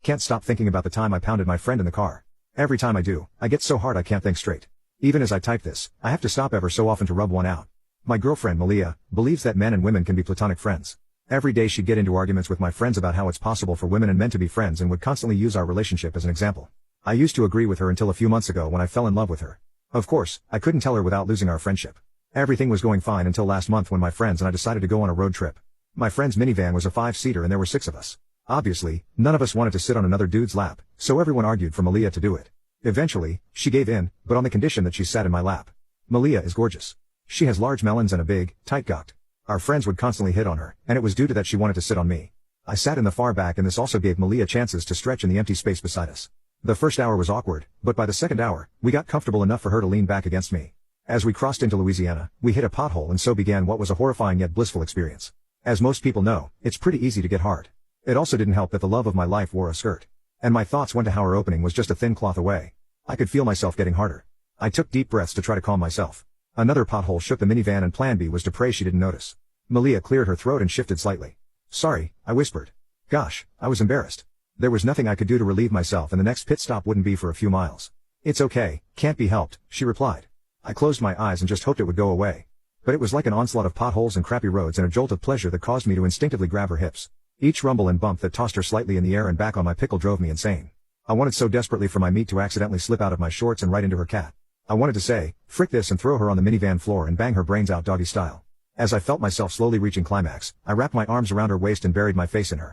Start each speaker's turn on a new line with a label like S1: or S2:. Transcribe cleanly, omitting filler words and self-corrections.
S1: Can't stop thinking about the time I pounded my friend in the car. Every time I do, I get so hard I can't think straight. Even as I type this, I have to stop ever so often to rub one out. My girlfriend Malia believes that men and women can be platonic friends. Every day she'd get into arguments with my friends about how it's possible for women and men to be friends and would constantly use our relationship as an example. I used to agree with her until a few months ago when I fell in love with her. Of course, I couldn't tell her without losing our friendship. Everything was going fine until last month when my friends and I decided to go on a road trip. My friend's minivan was a 5-seater and there were 6 of us. Obviously, none of us wanted to sit on another dude's lap, so everyone argued for Malia to do it. Eventually, she gave in, but on the condition that she sat in my lap. Malia is gorgeous. She has large melons and a big, tight gut. Our friends would constantly hit on her, and it was due to that she wanted to sit on me. I sat in the far back and this also gave Malia chances to stretch in the empty space beside us. The first hour was awkward, but by the second hour, we got comfortable enough for her to lean back against me. As we crossed into Louisiana, we hit a pothole and so began what was a horrifying yet blissful experience. As most people know, it's pretty easy to get hard. It also didn't help that the love of my life wore a skirt. And my thoughts went to how her opening was just a thin cloth away. I could feel myself getting harder. I took deep breaths to try to calm myself. Another pothole shook the minivan and plan B was to pray she didn't notice. Malia cleared her throat and shifted slightly. "Sorry," I whispered. Gosh, I was embarrassed. There was nothing I could do to relieve myself and the next pit stop wouldn't be for a few miles. "It's okay, can't be helped," she replied. I closed my eyes and just hoped it would go away. But it was like an onslaught of potholes and crappy roads and a jolt of pleasure that caused me to instinctively grab her hips. Each rumble and bump that tossed her slightly in the air and back on my pickle drove me insane. I wanted so desperately for my meat to accidentally slip out of my shorts and right into her cat. I wanted to say, "Frick this," and throw her on the minivan floor and bang her brains out doggy style. As I felt myself slowly reaching climax, I wrapped my arms around her waist and buried my face in her.